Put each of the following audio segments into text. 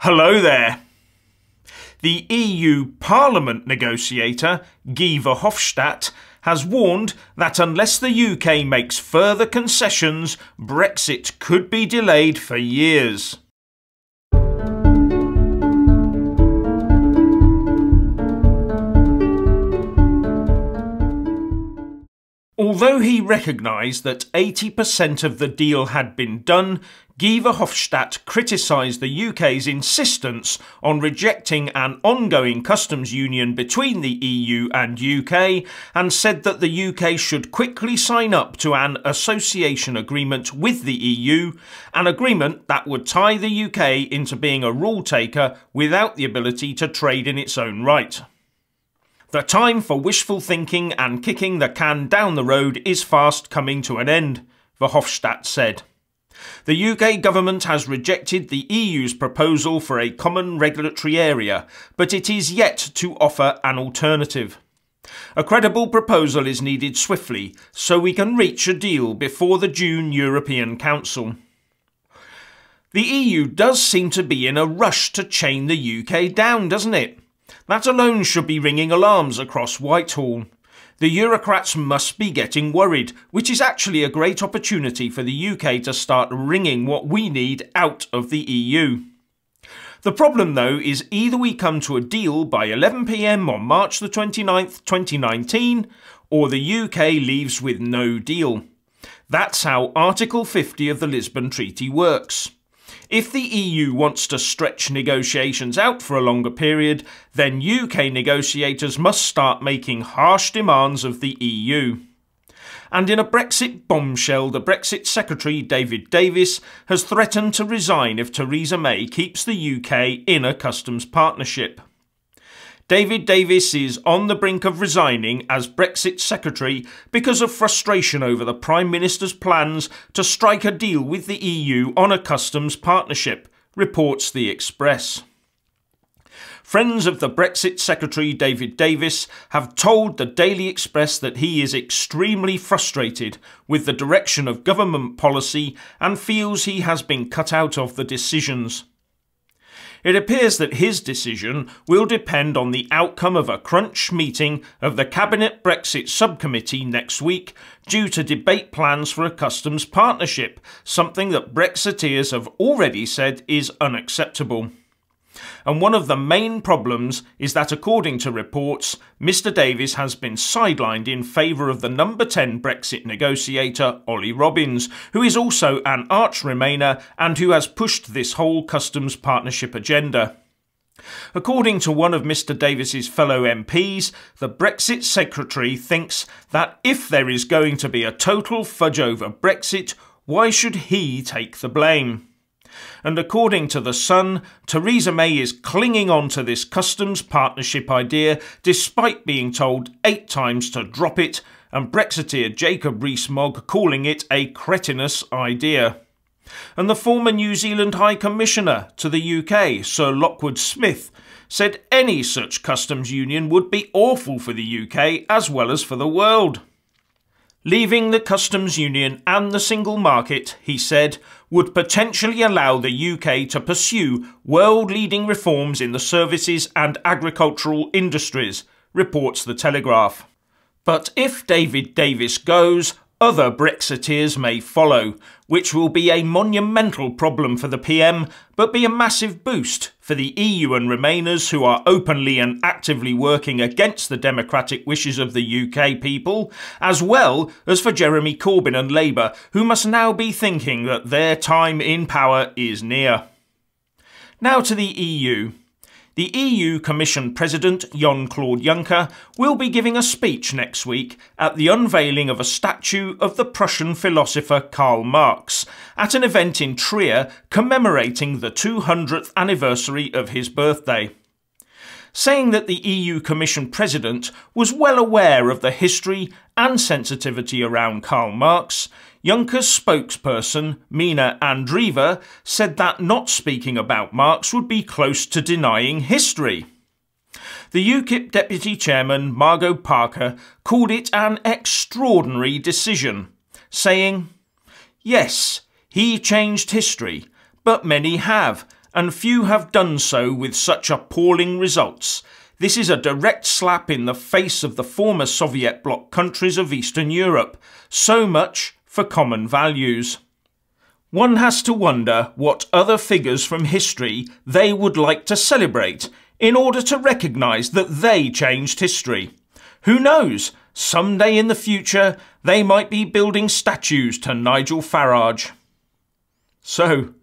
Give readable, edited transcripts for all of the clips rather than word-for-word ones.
Hello there. The EU Parliament negotiator, Guy Verhofstadt, has warned that unless the UK makes further concessions, Brexit could be delayed for years. Although he recognised that 80% of the deal had been done, Guy Verhofstadt criticised the UK's insistence on rejecting an ongoing customs union between the EU and UK and said that the UK should quickly sign up to an association agreement with the EU, an agreement that would tie the UK into being a rule taker without the ability to trade in its own right. The time for wishful thinking and kicking the can down the road is fast coming to an end, Verhofstadt said. The UK government has rejected the EU's proposal for a common regulatory area, but it is yet to offer an alternative. A credible proposal is needed swiftly, so we can reach a deal before the June European Council. The EU does seem to be in a rush to chain the UK down, doesn't it? That alone should be ringing alarms across Whitehall. The Eurocrats must be getting worried, which is actually a great opportunity for the UK to start wringing what we need out of the EU. The problem, though, is either we come to a deal by 11 PM on March the 29th, 2019, or the UK leaves with no deal. That's how Article 50 of the Lisbon Treaty works. If the EU wants to stretch negotiations out for a longer period, then UK negotiators must start making harsh demands of the EU. And in a Brexit bombshell, the Brexit Secretary, David Davis, has threatened to resign if Theresa May keeps the UK in a customs partnership. David Davis is on the brink of resigning as Brexit Secretary because of frustration over the Prime Minister's plans to strike a deal with the EU on a customs partnership, reports The Express. Friends of the Brexit Secretary David Davis have told the Daily Express that he is extremely frustrated with the direction of government policy and feels he has been cut out of the decisions. It appears that his decision will depend on the outcome of a crunch meeting of the Cabinet Brexit Subcommittee next week due to debate plans for a customs partnership, something that Brexiteers have already said is unacceptable. And one of the main problems is that, according to reports, Mr Davis has been sidelined in favour of the number 10 Brexit negotiator, Ollie Robbins, who is also an arch-Remainer and who has pushed this whole customs partnership agenda. According to one of Mr Davis's fellow MPs, the Brexit Secretary thinks that if there is going to be a total fudge over Brexit, why should he take the blame? And according to The Sun, Theresa May is clinging on to this customs partnership idea despite being told 8 times to drop it, and Brexiteer Jacob Rees-Mogg calling it a cretinous idea. And the former New Zealand High Commissioner to the UK, Sir Lockwood Smith, said any such customs union would be awful for the UK as well as for the world. Leaving the customs union and the single market, he said, would potentially allow the UK to pursue world-leading reforms in the services and agricultural industries, reports The Telegraph. But if David Davis goes, other Brexiteers may follow, which will be a monumental problem for the PM, but be a massive boost for the EU and Remainers who are openly and actively working against the democratic wishes of the UK people, as well as for Jeremy Corbyn and Labour, who must now be thinking that their time in power is near. Now to the EU. The EU Commission President, Jean-Claude Juncker, will be giving a speech next week at the unveiling of a statue of the Prussian philosopher Karl Marx at an event in Trier commemorating the 200th anniversary of his birthday. Saying that the EU Commission President was well aware of the history and sensitivity around Karl Marx, Juncker's spokesperson, Mina Andreeva, said that not speaking about Marx would be close to denying history. The UKIP Deputy Chairman, Margot Parker, called it an extraordinary decision, saying, "Yes, he changed history, but many have, and few have done so with such appalling results. This is a direct slap in the face of the former Soviet bloc countries of Eastern Europe. So much for common values. One has to wonder what other figures from history they would like to celebrate in order to recognise that they changed history. Who knows? Someday in the future they might be building statues to Nigel Farage. So,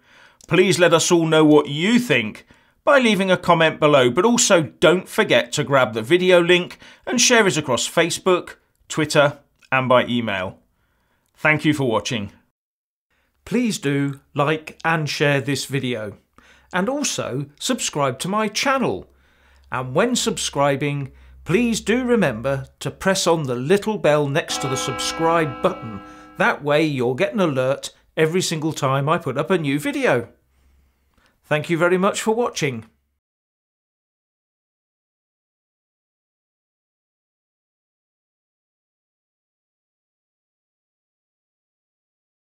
please let us all know what you think by leaving a comment below, but also don't forget to grab the video link and share it across Facebook, Twitter and by email. Thank you for watching. Please do like and share this video, and also subscribe to my channel. And when subscribing, please do remember to press on the little bell next to the subscribe button. That way you'll get an alert every single time I put up a new video. Thank you very much for watching.